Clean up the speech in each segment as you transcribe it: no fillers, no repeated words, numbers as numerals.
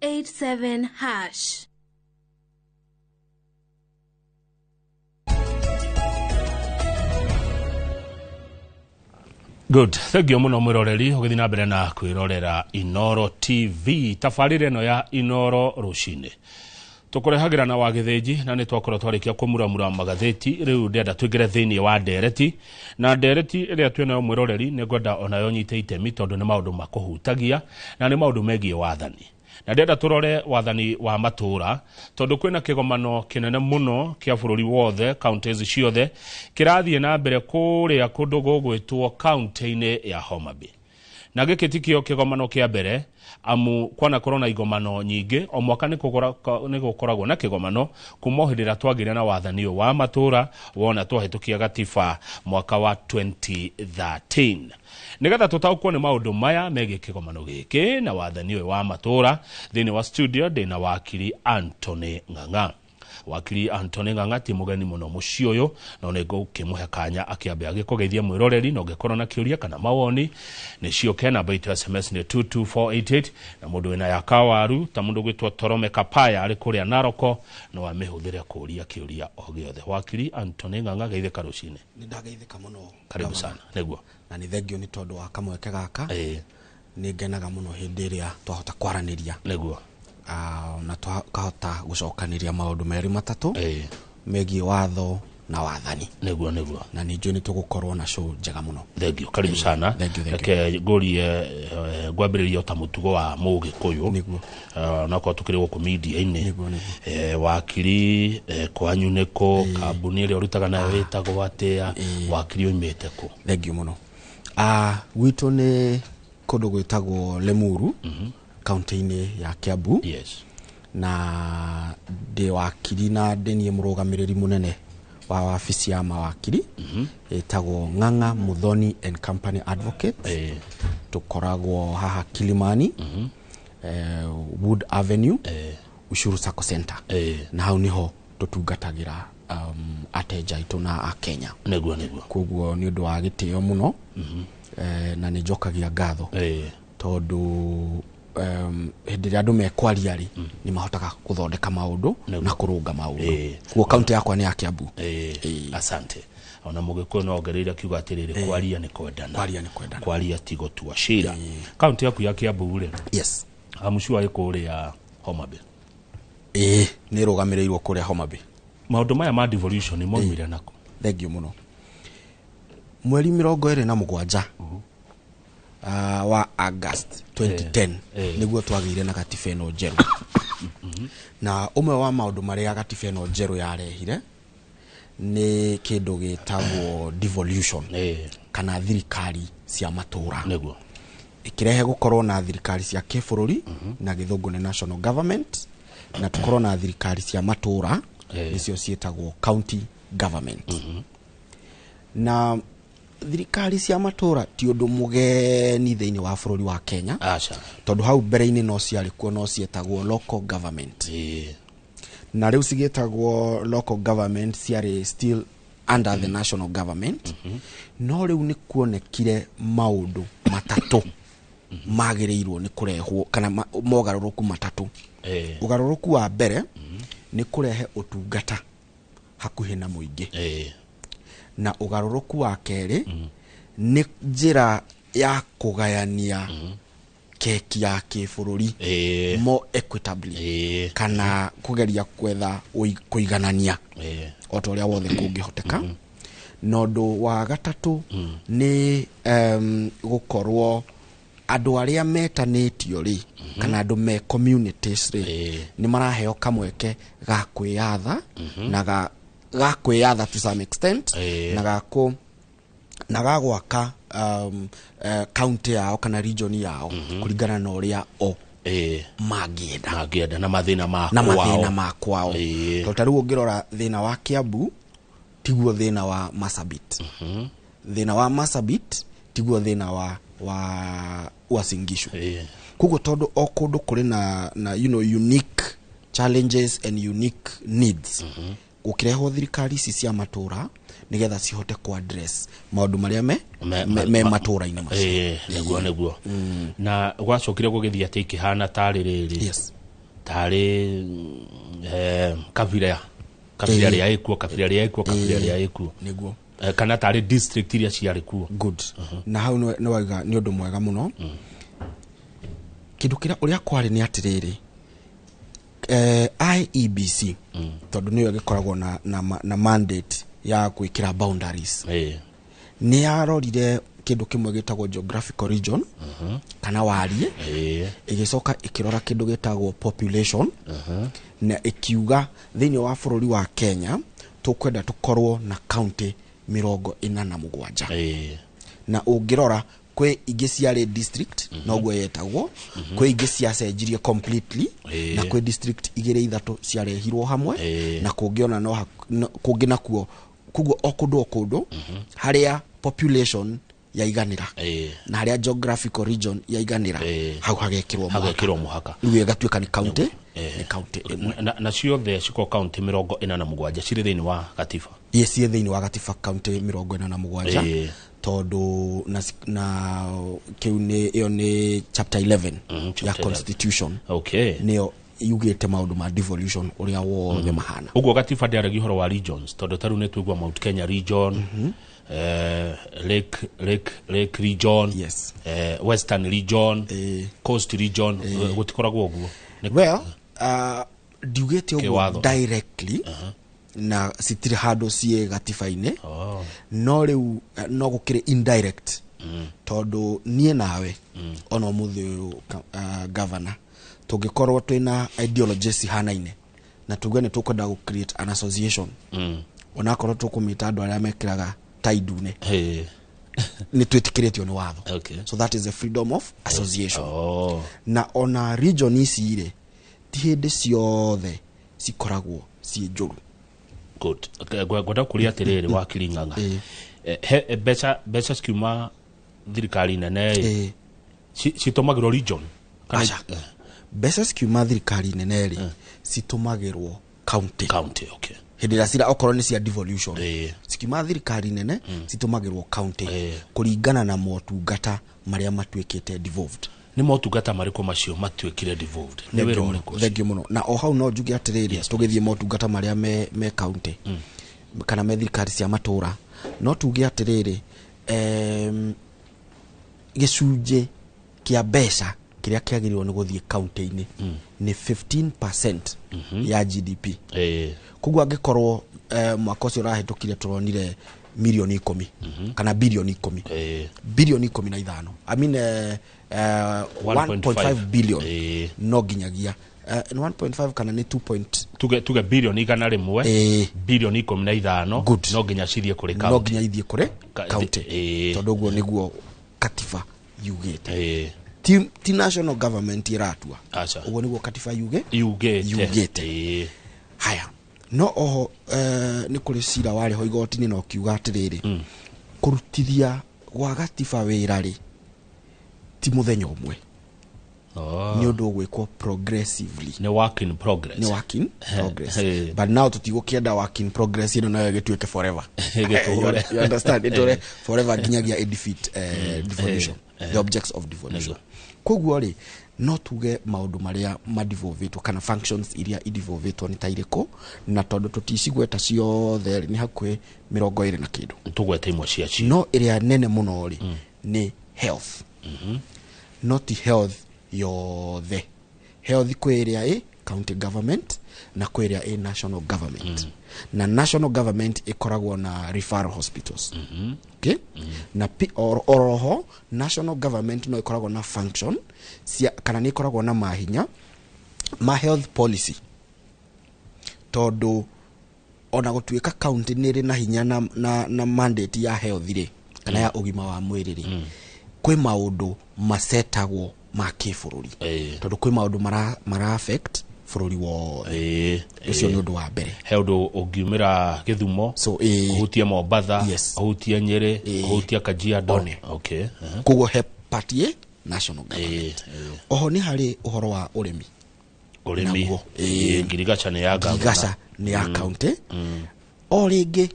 *287#. Good. Thank you muno mwiroreri ugithina mbere na kwirorera Inoro TV. Tafarire no ya Inoro rucine. Tukurehagira na wagithinji na ni twakora twarikia kumuramura magatheti riu ndenda twigire thini wa ndereti na ndereti iria twina mwiroreri ni ngwenda onayo nyite itemi tondu ni maundu makuhutagia na ni maundu megie wathani. Na ndenda turore wathani wa matura tondu kwina kigomano kinene muno kia bururi wothe counties ciothe kirathie na mbere kuria kundu gugwitwo county-ini ya Homa Bay. Na giki tikio kigomano kia mbere amu kwana corona igomano nyingi o mwaka ni gukoragwo na kigomano kumohirira twagire na wathani wa matura wona twahitukia gatiba mwaka wa 2013. Nigetha tutaukwo ni maundu maya megi kigomano giki na wathani wa matura thini wa studio ndina wakiri Anthony Ng'ang'a. Wakiri Anthony Ng'ang'a ti mugeni muno mucio uyu no nego kimuhe kanya akiambe agikugeithia mwiroreri no gekorwo na kiuria kana mawoni ni cio kena baito SMS ni 22488 na mundu wina ya kawaru ta mundu gwitwo Torome Kapaya ari kuria Naroko no amehudhire kuria kiuria o giothe. Wakiri Anthony Ng'ang'a geithe karucine. Ni ndageithika muno. Karibu sana. Neguo. Na ni thengio ni tondu wa kamweke gaka. Ni ngenaga muno hindi iria twahota kwaraniria. Neguo. Na tukahota gucokaniria maundu meri matatu megie watho na wathani. Neguo. Na ninjue ni tugukorwo na show njega muno. Thengio. Karibu sana. Ke ngurie gwambiriria ta mutugo wa Mugikuyu. Neguo. Na kwa tukiriwo ku media ini. Wakiri kwanyu neko kambuni ire urutaga nayo witagwo atia wakiri uimete ku. Thengio muno. Gwitu ni kundu gwitagwo Lemuru. County-ini ya Kiambu. Yes. Na de wakiri na ndenie murugamiriri munene wa ofisi ya mawakiri etagwo Ng'ang'a Muthoni and Company Advocate. Tukoragwo haha Kilimani, Wood Avenue, Ushuru Sacco Center. Na hau niho tutungatagira ateja itu na akenya. Neguo. Koguo ni undu wa gitio muno. Na ni njokagia ngatho tondu hindi ria andu mekwaria ri ni mahotaga kuthondeka maundu na kurunga maundu. Kuo county yakwa ni ya Kiambu. Asante. Ona Mugikuyu no ongereire kiuga atiriri kwaria ni kwendana. Kwaria tigo tuashira. County yaku ya Kiambu ri. Yes. Amushua ikuri ya Homa Bay. Ni rugamirirwo kuria Homa Bay. Maundu maya ma devolution ni moimire nako. Thengio muno. Mweri 27 wa August 2010 niguo twagire na gatiba ino njeru. Na umwe wa maundu maria gatiba ino njeru yarehire ni kindu gitagwo devolution kana thirikari cia matura. Niguo ikirehe gukorwo na thirikari cia kibururi na githungu ni national government na tukorwo na thirikari cia matura nicio cietagwo county government. Na thirikari cia matura ti undu mugeni thiini wa bururi wa Kenya. Tondu hau mbere-ini no ciari kuo no cietagwo local government. Na riu cigetagwo local government ciari still under the national government. No riu ni kuonekire maundu matatu magirirwo ni kurehwo kana mogaruruku matatu. Ugaruruku wa mbere ni kurehe utungata hakuhi na muingi. Na ugaruruku wa keri ni njira ya kugayania keki ya kibururi more equitably kana kugeria kwetha kuiganania otoria wothe kungihoteka. Nondu wa gatatu ni gukorwo andu aria metanitio ri kana andu me communities ri ni maraheo kamweke ga kwiyatha na ga kwiyatha to some extent na ga gwaka county yao kana region yao kuringana na uria magienda na mathina makwao. Totariu ngirora thina wa Kiambu tiguo thina wa Marsabit. Thina wa Marsabit tiguo thina wa Uasin Gishu. Kugo tondu o kundu kuri na unique challenges and unique needs. Ukireho thirikari ici cia matura nigetha cihote ku address maundu maria me matura-ini macio. Neguo. Na gwacokire gugithia ati kihana tari riri. Yes. tare kabira ria ikuo niguo kana tare district iria ciarĩ kuo. Good. Na hau no waiga ni undu mwega muno. Kindu kira uria kwari ni atiriri IEBC tondu niyo gikoragwo na mandate ya gwikira boundaries. Ni arorire kindu kimwe gitagwo geographical region kana warie igicoka ikirora kindu gitagwo population na ikiuga thiini wa bururi wa Kenya tukwenda tukorwo na county 47 na ungirora kwe ingi ciarĩ district noguo yetagwo kwe ingi ciacenjirie completely na kwe district igire ithatu ciarehirwo hamwe na kungiona no kungi nakuo kuguo okundu haria population yaiganira na haria geographical region yaiganira hau hagekirwo muhaka riu gatuika ni county ni county na ciothe ciko county 47 ciri thiini wa gatiba. Yes, thiini wa gatiba county 47 tondu na kiune iyo ni chapter 11 ya constitution. Niyo yugite maundu ma devolution uria wothe mahana. Uguo gatiba ndiaragi horo wa regions tondu taru ne twigwa Mount Kenya region, Lake region, yes, Western region, Coast region, gutikoragwo uguo. Well, diugete uguo directly na sitiri hado cie gatiba-ine no riu no gukire indirect tondu nie nawe ona muthe governor tungikorwo twina ideologies hanaine na tugene tukwenda gu create an association ona korwo tukumita andu aria mekiraga taidune ni twitikiretio ni watho. So that is the freedom of association. Na ona region isire ti hindi ciothe cikoragwo ci njuru. Good. Gwada kuria atiriri wa Kiring'ang'a beca ciuma thirikari nene citumagirwo region kana beca ciuma thirikari nene citumagirwo county. Hindi ria cira okorwo ni cia devolution cikiuma thirikari nene citumagirwo county kuringana na motungata maria matuikite devolved. Ni motungata mariko macio matuikire devolved ni wira uriko thengio muno na o hau no njuge atiriri tugithie motungata maria me county kana me thirikari cia matura no tuge atiriri gicunje kia beca kiria kiagirirwo ni guthie county-ini ni 15% ya GDP. Kuguo angikorwo mwaka ucio rahitukire turonire milioni 10 kana bilioni 10 bilioni 15 I mean 1.5 billion no ginyagia 1.5 kana ni 2. tuge bilioni igana rimwe bilioni 15 no ginya cithie kuri county no ginya ithie kuri county tondu guo niguo katiba yugite ti national government iratua uguo niguo katiba yugite haya no oho ni kuri cira wari ho igoti-ini no kiuga atiriri kurutithia gwa gatiba wira ri ti muthenya umwe ni undu gwikwo progressively ni work in progress but now tutigukienda work in progress ino nayo gituike forever you understand it forever ginyagia defeat devolution the objects of devolution koguo ri no tuge maundu maria madivolvetwo kana functions iria idivolvetwo ni tairiko na tondu tuticigweta ciothe ni hakwe 20 na kindu tugweta imwe cia no iria nene muno ri ni health not health yothe health kwe iria county government na kwe iria national government na national government ikoragwo na referral hospitals okay na oroho national government no ikoragwo na function kana ni ikoragwo na mahinya ma health policy tondu ona gutuika county ni ri na hinya na mandate ya health ri kana ya ugima wa mwiri ri kwe maundu masetagwo ma kibururi tondu kwe maundu mara affect bururi wo ucio ni undu wa mbere he undu ungiumira Githumo so uhutie Mombatha uhutie Nyeri uhutie Kajiado kugo he party national government oho ni hari uhoro wa urimi ngirigacha ni ya ngirigacha ni ya county o ringi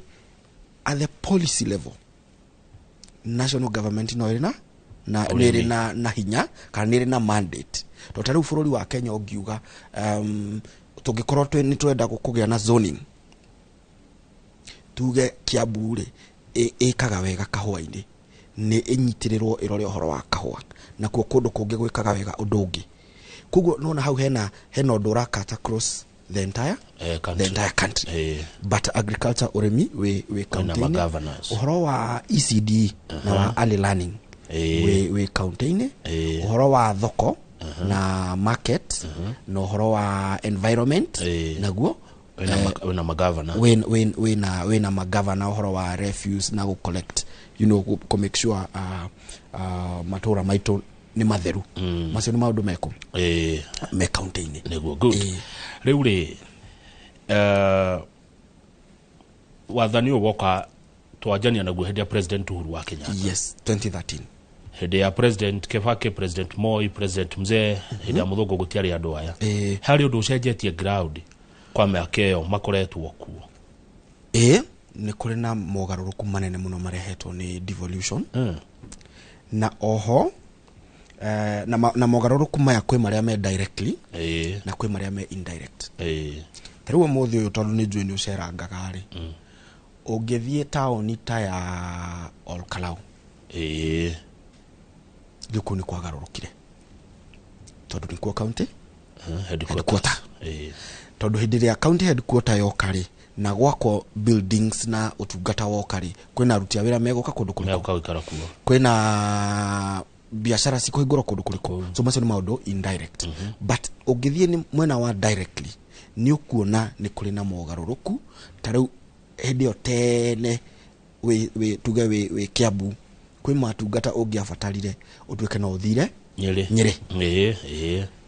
at the policy level national government no ina na nere na hinya kana nere na mandate to tariu bururi wa Kenya ongiuga tungikorwo ni twenda kugia na zoning tuge Kiambu ri ikaga wega kahua-ini ni inyitirirwo irore uhoro wa kahua na kuo kundu kungi gwikaga wega undu ungi kugo nona hau hena undu rakata across the entire country but agriculture uremi we counting uhoro wa ECD na wa early learning we counting uhoro wa thoko na market na uhoro wa environment naguo na magavana we na magavana uhoro wa refuse na go collect to make sure matura maitu ni matheru macio ni maundu meko me counting neguo good riu ri wathani woka twajania naguo hindi ya president Uhuru wa Kenya yes 2013 hindi ya president Kibaki, president Moi, president Mzee hindi ya Muthungu gutiari andu aya hari undu ucenjetie ground kwa miaka iyo makoretwo kuo ni kuri na mogaruruku manene muno marehetwo ni devolution na oho na mogaruruku maya kwi maria me directly na kwi maria me indirect tariu muthi uyu tondu ni njui ni ucerangaga ri ungithie taoni ta ya Olkalau giku ni kwagarurukire tondu ni kwa county headquarter tondu hindi ria county headquarter yokari na gwako buildings na utungata wokari kwina aruti a wira megoka kundu kuliko kwina biashara siko higoro kundu kuliko so macio ni maundu indirect but ungithie ni mwena wa directly ni ukuona ni kuri na mogaruruku tariu hindi yo tene we tuge we Kiambu kwi matungata ungiabatarire utweke no uthire Nyeri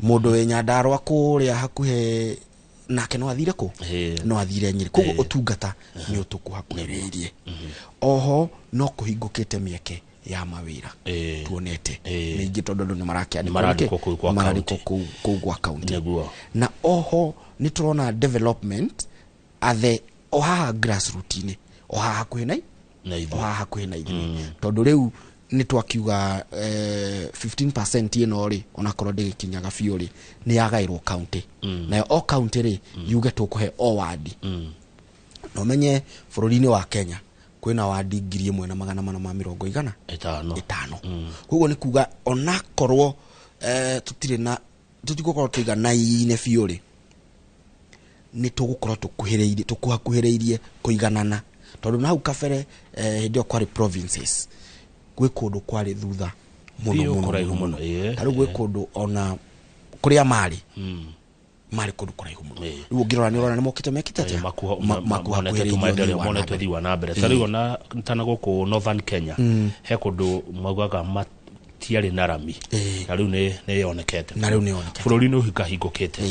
mundu we Nyandarua kuria hakuhe nake no athire ku no athire Nyeri kugo utungata ni utukuhakuhiriirie oho no kuhingukite mieke ya mawira tuonete ningi tondu ni marandiko kwa county na oho ni turona development athe oha grassroots ni oha hakuhe na ithini tondu riu ni twakiuga 15% ino ri ona korwo ndigikinyaga biu ri ni yagairwo county na o county ri yuge tukuhe o ward no menye bururi-ini wa Kenya kwina ward 1450 kugo ni kuga ona korwo tutire na tutigukorwo tuiganaine biu ri ni tugukorwo tukuhakuhireirie kuiganana tondu na hau kabere hindi o kwari provinces gwe kundu kwari thutha muno tari gwe kundu ona kuria mari kundu kuraihu muno riu ungirora ni urona ni mokite mekite atia makuhakuhireirie monete thiwa na mbere tari ona tana guku northern Kenya he kundu maugaga tiari narami na riu ni yonekete bururi ni hingukite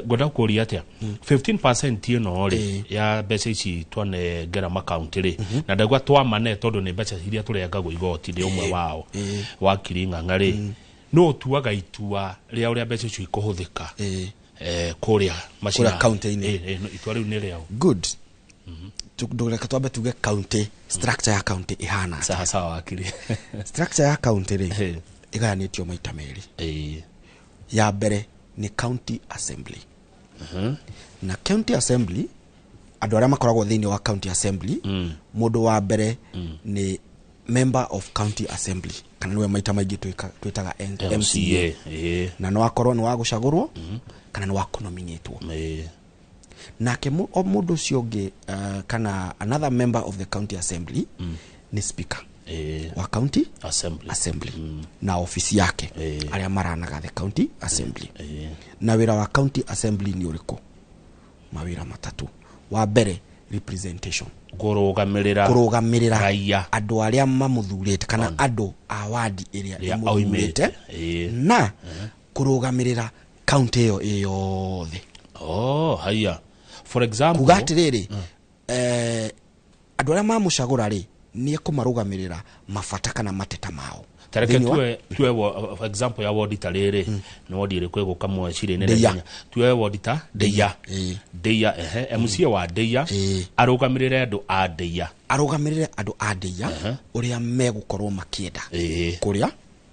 ngoda kuria atia 15% ino ri ya mbeca ici twane ngera county ri na ndagwa twamane tondu ni mbeca iria turengagwo igoti ni umwe wao wa Kiring'ang'a ri no tuaga itua ria uria mbeca ici ikuhuthika kuria mashina county ini itua riu ni riao good tukudogeka twambe tuge county structure ya county ihana sawa wakiri structure ya county ri igayanitio maita meri ya mbere ni county assembly na county assembly andu aria makoragwo thiini wa county assembly mundu wa mbere ni member of county assembly kana niwe maita maingi twitaga MCA na no akorwo ni wa gucagurwo kana ni wa kunominatwo nake mundu ucio ungi kana another member of the county assembly ni speaker wa county assembly na ofisi yake aria maranaga the county assembly na wira wa county assembly ni uriku mawira matatu wa mbere representation kurugamirira raia andu aria mamuthurite kana andu a ward iria imuthurite na kurugamirira county iyo yothe haya for example kugatiriri andu aria mamucagura ri ni kumarugamirira mabata kana mateta mao tareke tuwe for example ya ward tarere no ward ire kwego kamwe cire ne Kenya tuwe ward ta Deya MC wa Deya arugamirire andu a Deya uria megukorwo makienda kuria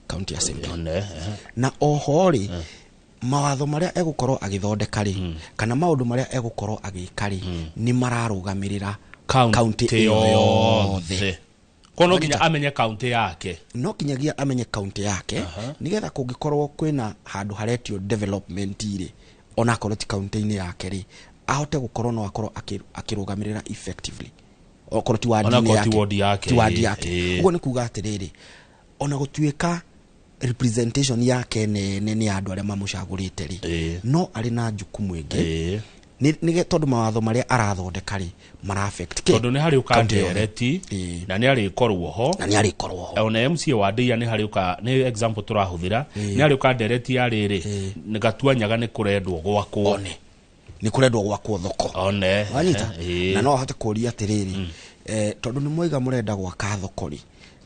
county assembly na oho ri mawatho maria egukorwo agithondeka ri kana maundu maria egukorwo agika ri ni mararugamirira county yothe. Kono ginya amenye county yake. No kinyagia amenye county yake nigetha kungikorwo kwina handu haretio development iri ona korwo ti county ini yake ri ahote gukorwo no akorwo akirugamirira effectively okorwo ti wadi yake ugo ni kuga atiriri ona gutuika representation yake ni andu aria mamucagurite ri no ari na jukumu ingi ni tondu mawatho maria arathondeka ri mara affect tondu ni hari ukandereti na ni ari korwo ho ona MCA wa Ndia ni hari uka ni example turahuthira ni hari ukandereti ari ri ni gatuanyaga ni kurendwo gwakwo ni kurendwo gwakwo thoko wanyita na no ahote kuria atiriri tondu ni moiga murenda gwaka thoko ri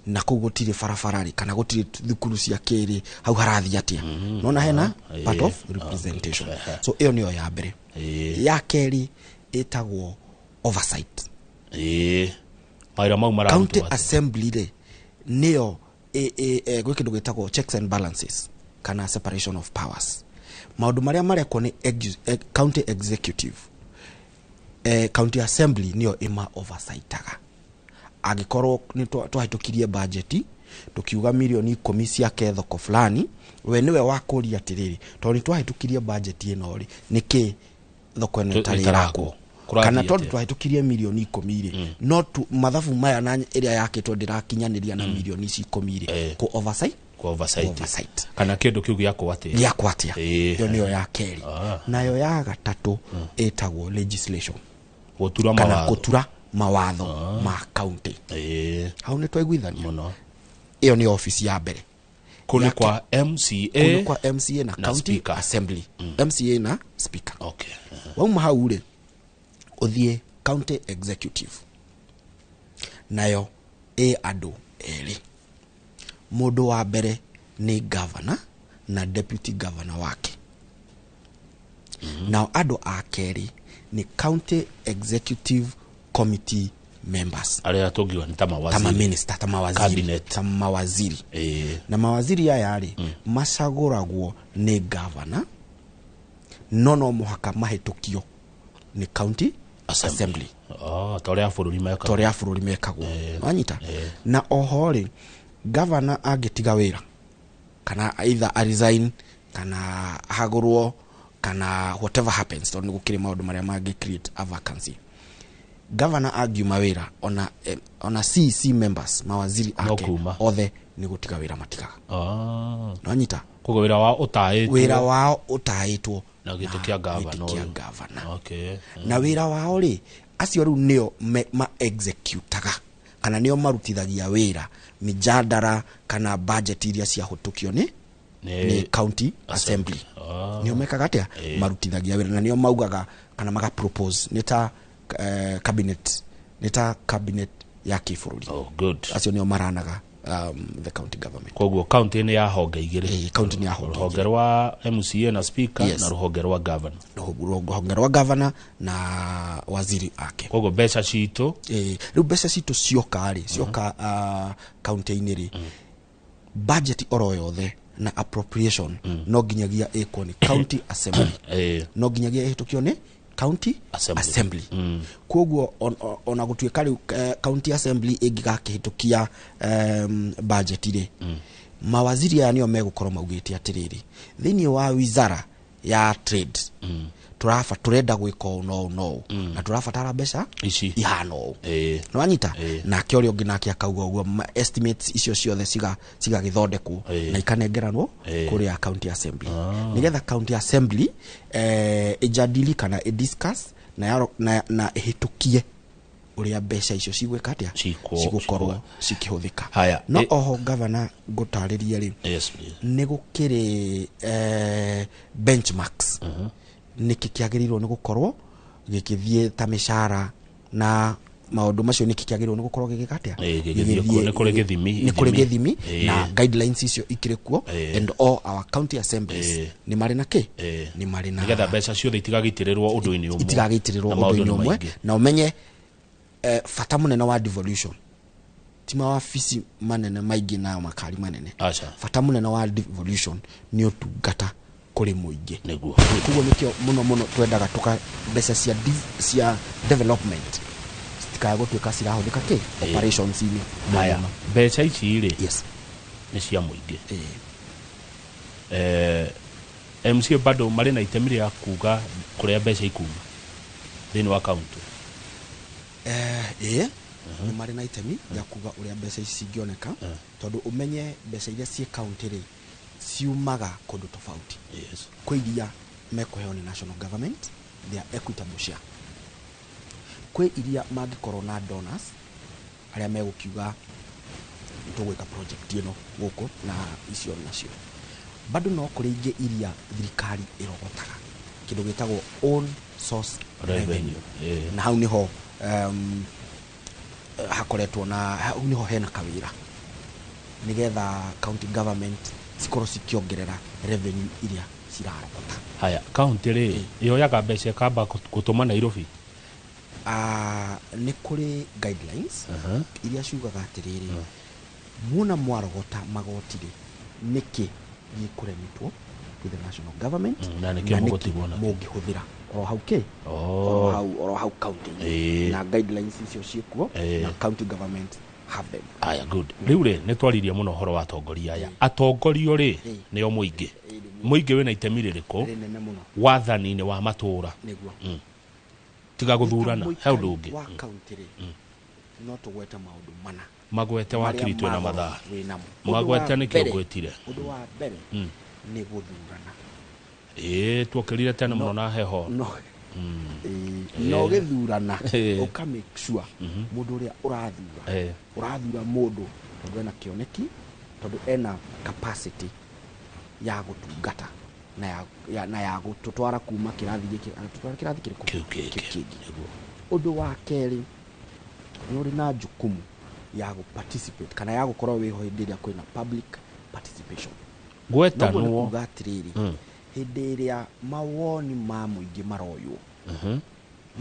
na kuu gutire barabarari kana gutire thukuru cia kiri hau harathi atia nona hena part of representation so iyo niyo ya mbere ya keri etagwo oversight maira mau mara county assembly re niyo gwe kindu gitagwo checks and balances kana separation of powers maundu maria marekwo ni county executive county assembly niyo ima oversightaga agikorwo ni twahitukirie budget tukiuga milioni 10 cia thoko fulani we niwe wakuria atiriri tondu twahitukirie budget ino ri niki thoko ino tarirako kana tondu twahitukirie milioni 10 ri no mathabu maya na area yake tondu ndirakinyaniria na milioni 10 ri ku oversight kana kindu kiu giako atia yo niyo ya keri nayo ya gatatu etagwo legislation gutura mawatho ma county hau ni twaiguithania muno iyo ni office ya mbere kuni kwa MCA na county assembly MCA na speaker wauma hau ri uthie county executive nayo andu eri mundu wa mbere ni governor na deputy governor wake now andu akeri ni county executive committee members aria togiwa ni tama minister tama mawaziri na mawaziri aya ri macaguragwo ni governor no muhaka mahitukio ni county assembly toria bururi mekagwo wanyita na oho ri governor agitiga wira kana either a resign kana hagurwo kana whatever happens tondu gukiri maundu maria magi create a vacancy governor agiuma wira ona CC members mawaziri ake othe ni gutiga wira matigaga nonyita kugo wira wao utaitwo na gitu kia governor na wira wao ri acio ru nio ma executaga kana nio marutithagia wira mijadara kana budget iria cia hutukio ni county assembly nio mekaga atia marutithagia wira na nio maugaga kana maga propose nita cabinet ya kifururi acio nio maranaga the county government koguo county ni ya honge igiri county ni ya honge rwa MCA na speaker na ruhonge rwa governor na waziri ake koguo besa cito riu besa cito cionka county iniri budget oro yothe na appropriation no ginyagia eko ni county assembly no ginyagia ehitukio ni county assembly koguo ona gutuika ri county assembly igigakihitukia budget ire mawaziri ya nio megukorwo maugite atiriri thini wa wizara ya trade turenda gwika no na turafatara mbeca ihano no anyita na kiorio nginake akauga uguo estimates icio ciothe ciga githondekwo na ikanengeranwo kuri county assembly nigetha county assembly ijadili kana discuss na hitukie uria mbeca icio cigweka atia cigukorwo cikihuthika no oho governor gutariria ri ni gukiri benchmarks niki kiagirirwo ni gukorwo gikithie ta mishara na maundu macio niki kiagirirwo ni gukorwo gigikatia ni kuri githimi na guidelines icio ikirikuo and all our county assemblies ni mari na ni mari na nigetha mbeca ciothe itigagitirirwo undu-ini umwe na umenye fata munene wa devolution ti mawabici manene maingĩ na makari manene acha bata mũnene wa devolution nĩ ũtungata kũrĩ mũingĩ nĩguo koguo nĩkĩo mũno twendaga mbeca cia development citikae gũtuĩka cirahũthĩka operations inĩ haya mbeca ici rĩ yes nĩ cia mũingĩ MC bado marĩ na itemi rĩa kuga kũrĩa mbeca ikuma thĩinĩ wa kaunti nĩ marĩ na itemi rĩa kuga ũrĩa mbeca ici cingĩoneka tondũ ũmenye mbeca iria ciĩ kaunti rĩ ciumaga kũndũ tofauti kwĩ iria mekũheo nĩ national government they are equitable share kwĩ iria mangĩkorwo na donors arĩa megũkiuga tũgwĩka project ĩno gũkũ na icio nacio bado no kũrĩ ingĩ iria thirikari ĩrogotaga kĩndũ gĩtagwo own source revenue na hau nĩho hakoretwo na hau nĩho hena kawĩra nĩgetha county government cikorwo cikiongerera revenue iria cirarogota haya county rĩ yoyaga mbeca kamba gũtũma Nairobi nĩ kũrĩ guidelines iria ciugaga atĩrĩrĩ muona mwarogota magoti rĩ nĩkĩ gĩkũremitwo to the national government na nĩkĩ mũngĩhũthĩra oro hau oro hau county na guidelines icio ciĩkuo na county government have them aya good rĩu rĩ nĩ twaririe mũno horo wa atongoria aya atongorio rĩ nĩo mũingĩ wĩna itemi rĩrĩkũ wathani-inĩ wa matũũra tiga gũthurana he ũndũ ũngĩ wa county rĩ no tũgwete maũndũ mana magwete wakiri twĩna mathaa magwete nĩkĩo ngwĩtire ũndũ wa mbere nĩ gũthurana tuokĩrire tene mũno na heho no gĩthurana ũka make sure mũndũ ũrĩa ũrathura mũndũ tondũ ena kĩoneki tondũ ena capacity ya gũtungata na ya gũtũtwara kuma kĩrathi gĩkĩ agũtũtwara kĩrathi kĩrĩkũ ũndũ wa kerĩ nĩ ũrĩ na jukumu ya participate kana ya gũkorwo wĩho hĩndĩ ĩrĩa kwĩna public participation gwetanwo gatirĩrĩ hĩndĩ ĩrĩa mawoni ma mũingĩ maroywo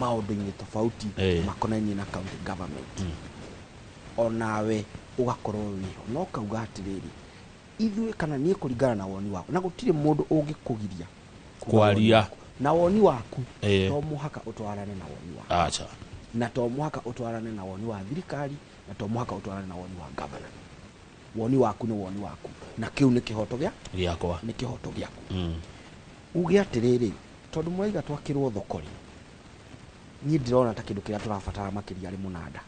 maũndũ-inĩ tofauti makonainie na county government onawe ũgakorwo wĩho no kauga atĩrĩrĩ ithuĩ kana niĩ kũringana na woni waku na gũtirĩ mũndũ ũngĩkũgiria kwaria na woni waku to mũhaka ũtwarane na woni waku acha na to mũhaka ũtwarane na woni wa thirikari na to mũhaka ũtwarane na woni wa governor woni waku nĩ woni waku na kĩu nĩ kĩhoto gĩakwa nĩ kĩhoto gĩaku uge atĩrĩrĩ tondũ mwaiga twakĩrwo thokori niĩ ndĩrona ta kĩndũ kĩrĩa tũrabatara makĩria arĩ mũnanda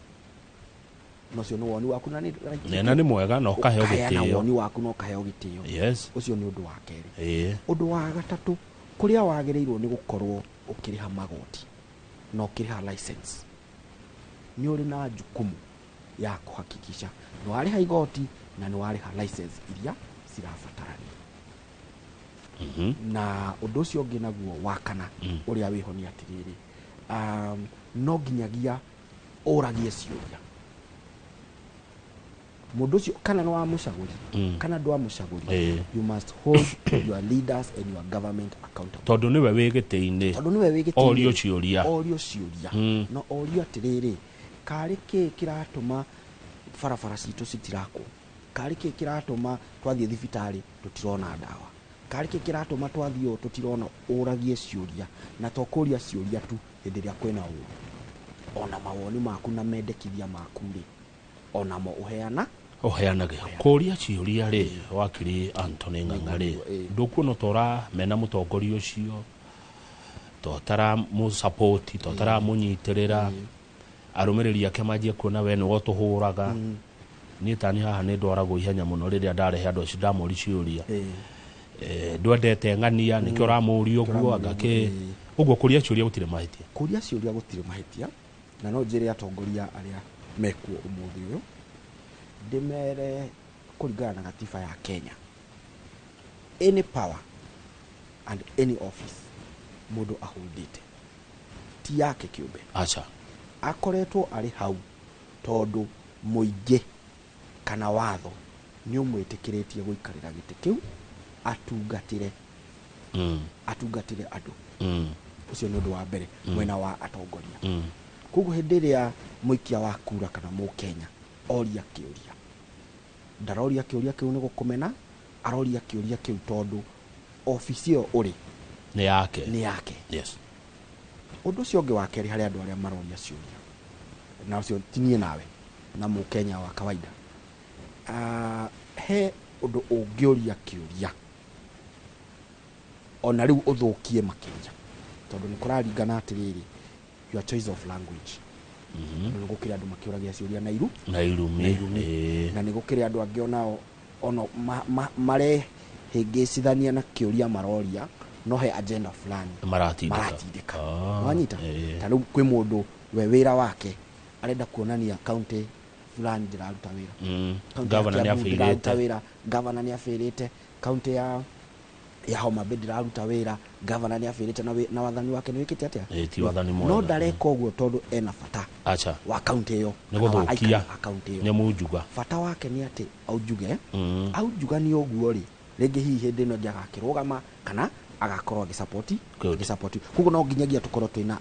no cio nĩ woni waku na nĩ mwega na ũkaheo gĩtĩo woni waku no kaheo gĩtĩo yes ũcio nĩ ũndũ wa kerĩ ũndũ wa gatatũ kũrĩa wagĩrĩirwo nĩ gũkorwo ũkĩrĩha magoti na ũkĩrĩha license nĩ ũrĩ na jukumu ya kuhakikisha nĩ warĩha igoti na nĩ warĩha license iria cirabatarania na ũndũ ũcio ũngĩ naguo wakana ũrĩa wĩho nĩ atĩrĩrĩ no nginyagia ũragie ciũria mũndũ ũcio kana nĩ wa mũcagũri kana ndwa mũcagũri you must hold your leaders and your government accountable tondũ nĩwe wĩ gĩtĩ-inĩ orio ciũria no orio atĩrĩrĩ karĩ kĩ kĩratũma barabara citũ citirakwo karĩ kĩ kĩratũma twathiĩ thibitarĩ tũtirona ndawa karĩ kĩ kĩratũma twathiĩ tũtirona ũragie ciũria na tokũria ciũria tu hĩndĩ ĩrĩa kwĩna ũũ ona mawoni maku na mendekithia maku rĩ ona mo ũheanage kũria ciũria rĩ wakiri Anthony Ng'ang'a rĩ ndũkuona tora mena mũtongoria ũcio totara mũsupport totara mũnyitĩrĩra arũmĩrĩri ake manjie kuona we nĩwe tũhũraga niĩ tani haha nĩ ndwaragwo ihenya mũno rĩrĩa ndarehe andũ acio ndamũri ciũria ndwendete ng'ania nĩkĩo ũramũria ũguo agakĩ ũguo kũria ciũria gũtirĩ mahĩtia na no njĩre atongoria arĩa mekuo ũmũthĩ ũyũ ndĩmere kũringana na gatiba ya Kenya any power and any office mũndũ ahũndĩte ti yake kĩũmbe acha akoretwo arĩ hau tondũ mũingĩ kana watho nĩ ũmwĩtĩkĩrĩtie gũikarĩra gĩtĩ kĩu atungatĩre andũ ũcio nĩ ũndũ wa mbere mwena wa atongoria koguo hĩndĩ ĩrĩa mũikia wa kura kana mũkenya oria kĩũria ndaroria kĩũria kĩu nĩ gũkũmena aroria kĩũria kĩu tondũ ofici ĩyo ũrĩ nĩ yake yes ũndũ ũcio ũngĩ wa kerĩ harĩ andũ arĩa maroria ciũria na ũcio tinie nawe na mũkenya wa kawaida he ũndũ ũngĩũria kĩũria ona rĩu ũthũkie makĩria tondũ nĩ kũraringana atĩrĩrĩ your choice of language nĩ gũkĩrĩ andũ makĩũragia ciũria na irumi na nĩ gũkĩrĩ andũ angĩ onao ono marehĩngĩcithania na kĩũria maroria no he agenda fulani maratindĩka wanyita ta rĩu kwĩ mũndũ we wĩra wake arenda kuonania county fulani ndĩraruta wĩra governor nĩ afĩrĩte county ya Homa Bay ndĩraruta wĩra governor nĩ afĩrĩte na wathani wake nĩ wĩkĩte atĩa no ndareka ũguo tondũ ena bata wa county ĩyo nĩ gũthũkia nyamũ njuga bata wake nĩ atĩ aujuga nĩ ũguo rĩ rĩngĩ hihi hĩndĩ ĩno ndagakĩrũgama kana agakorwo agĩsupport koguo no nginyagia tũkorwo twĩna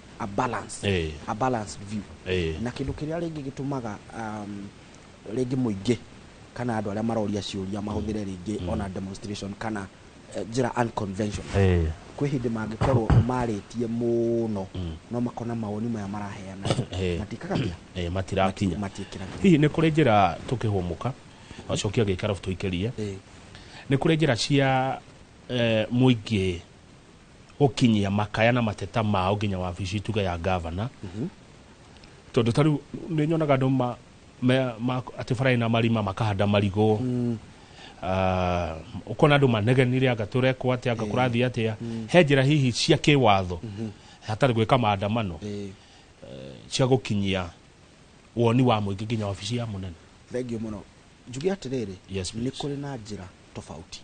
a balanced view na kĩndũ kĩrĩa rĩngĩ gĩtũmaga rĩngĩ mũingĩ kana andũ arĩa maroria ciũria mahũthĩre rĩngĩ ona demonstration kana njĩra unconventional kwĩ hĩndĩ mangĩkorwo marĩtie mũno no makona mawoni maya maraheana matirakinya hihi nĩ kũrĩ njĩra tũkĩhũmũka acokia gĩikaro tũikĩrie nĩ kũrĩ njĩra cia mũingĩ gũkinyia makaya na mateta mao nginya wabici tuga ya governor tondũ tarĩu nĩ nyonaga andũ atĩ bara na marima makahanda marigũ ukona andũ manegenire anga tũrekwo atĩa anga kũrathiĩ atĩa he njĩra hihi cia kĩwatho hatarĩ gwĩka maandamano cia gũkinyia woni wa mũingĩ nginya wabici ya mũnene. Thengio mũno njuge atĩrĩrĩ nĩ kũrĩ na njĩra tofauti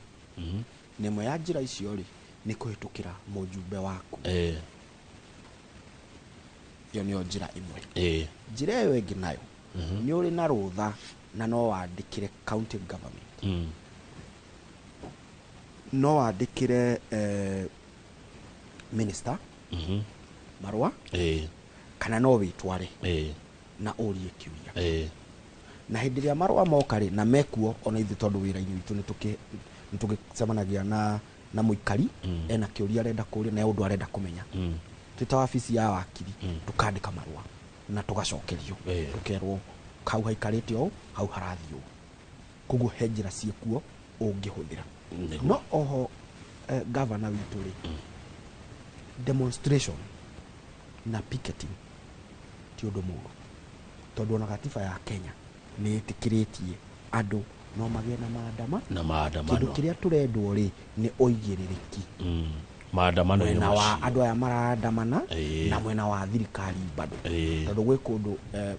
nĩ ĩmwe ya njĩra icio rĩ nĩ kũhĩtũkĩra mũjumbe waku iyo nĩyo njĩra ĩmwe njĩra ĩyo ĩngĩ nayo nĩ ũrĩ na rũtha na no wandĩkĩre county government no wandĩkĩre minister marũa kana no wĩtware na ũrie kĩũria na hĩndĩ ĩrĩa marũa moka rĩ na mekuo ona ithuĩ tondũ wĩra-inĩ witũ nĩ tũgĩcemanagia na mũikari ena kĩũria arenda kũria na ũndũ arenda kũmenya twĩ ta wabici ya wakiri tũkandĩka marũa na tũgacokerio tũkerwo hau haikarĩte ũũ hau harathiĩ ũũ koguo he njĩra ciĩkuo ũngĩhũthĩra no oho governor witũ rĩ demonstration na picketing ti ũndũ mũru tondũ ona gatiba ya Kenya nĩ ĩtĩkĩrĩtie andũ no magĩe na maandamano kĩndũ kĩrĩa tũrendwo rĩ nĩ ũigĩrĩrĩki maandamano mwena wa andũ aya maraandamana na mwena wa thirikari bado tondũ gwĩ kũndũ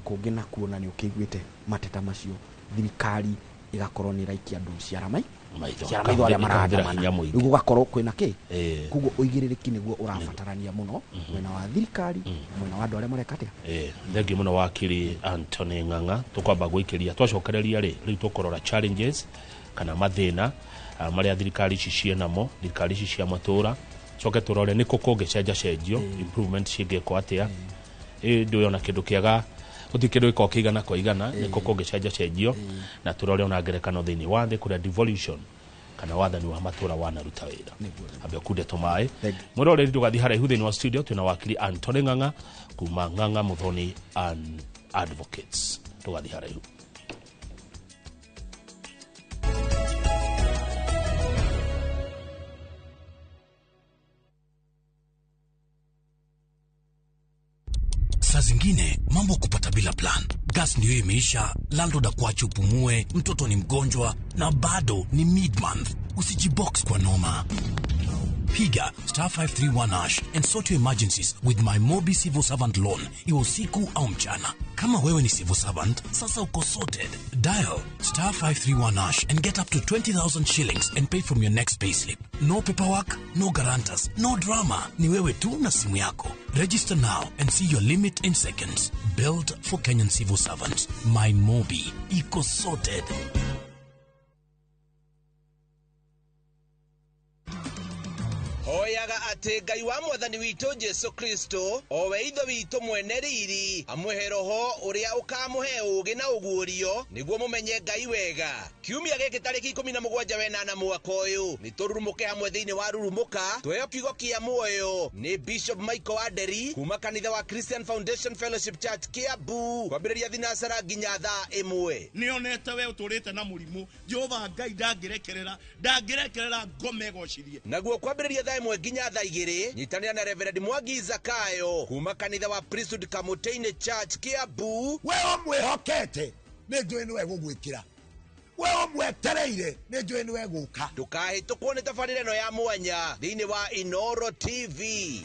kũngĩ na kuona nĩ ũkĩiguĩte mateta macio thirikari igakorwo nĩ raikia andũ ciaramai arĩa maraandamana gũgakorwo kwĩna kĩ koguo ũigĩrĩrĩki nĩguo ũrabatarania mũno mwena wa thirikari mwena wa andũ arĩa mareka atĩa thengio mũno wakiri Anthony Ng'ang'a tũkwamba gwĩkĩria twacokereria rĩu tũkorora challenges kana mathĩna marĩa thirikari ici cienamo thirikari ici cia matũra coke tũrore nĩ kũ kũngĩcenjacenjio improvement cingĩkwo atĩa ĩndũ ona kĩndũ kĩega gũtirĩ kĩndũ gĩkoragwo kĩigana kwa igana nĩ kũ kũngĩcenjacenjio na tũrore ona ngerekano thĩinĩ wa thĩ kũrĩa devolution kana wathani wa matũra wanaruta wĩra ambe kunde tũmaĩ mũroreri ndũgathiĩ haraihu thĩinĩ wa studio twĩna wakiri Anthony Ng'ang'a kuma Ng'ang'a Muthoni and Advocates ndũgathiĩ haraihu. Saa zingine mambo kupata bila plan. Gas ndio imeisha, landlord akuache upumue, mtoto ni mgonjwa na bado ni mid-month. Usijibox kwa noma. Piga *531# and sort your emergencies with my Mobi Civil Servant Loan. Iwe usiku au mchana. Kama wewe ni civil servant, sasa uko sorted. Dial *531# and get up to 20,000 shillings and pay from your next payslip. No paperwork, no guarantors, no drama. Ni wewe tu na simu yako. Register now and see your limit in seconds. Built for Kenyan civil servants. My Mobi. Iko sorted. twoyaga ati Ngai wa mwathani witu Jesu Kristo owe ithe witu mwene riri amwehe roho uria ukamuhe ugi na ugurio niguo mumenye Ngai wega. Kiumia giki tariki 17 wenana mwaka uyu ni tururumuke hamwe thiini wa rurumuka tweyo kiugo kia muoyo ni Bishop Michael Aderi kuma kanitha wa Christian Foundation Fellowship Church Kiambu kwambiriria thinasara nginya thaa 1. Nionete we uturite na murimu Jehova Ngai ndangirekerera ngome gocirie naguo kwambiriria thaa 1 nginya thaa 2 nyitanira na Reverend Mwangi Zakayo kuma kanitha wa Priesthood Kamutaini Church Kiambu. Wewe mwehokete nĩnjũĩ nĩwe gũgwĩkĩra, wewe mwetereire nĩnjũĩ nĩwe gũka. Ndũkahĩtũkwo nĩ tabarĩra ĩno ya mwanya thĩinĩ wa Inoro TV.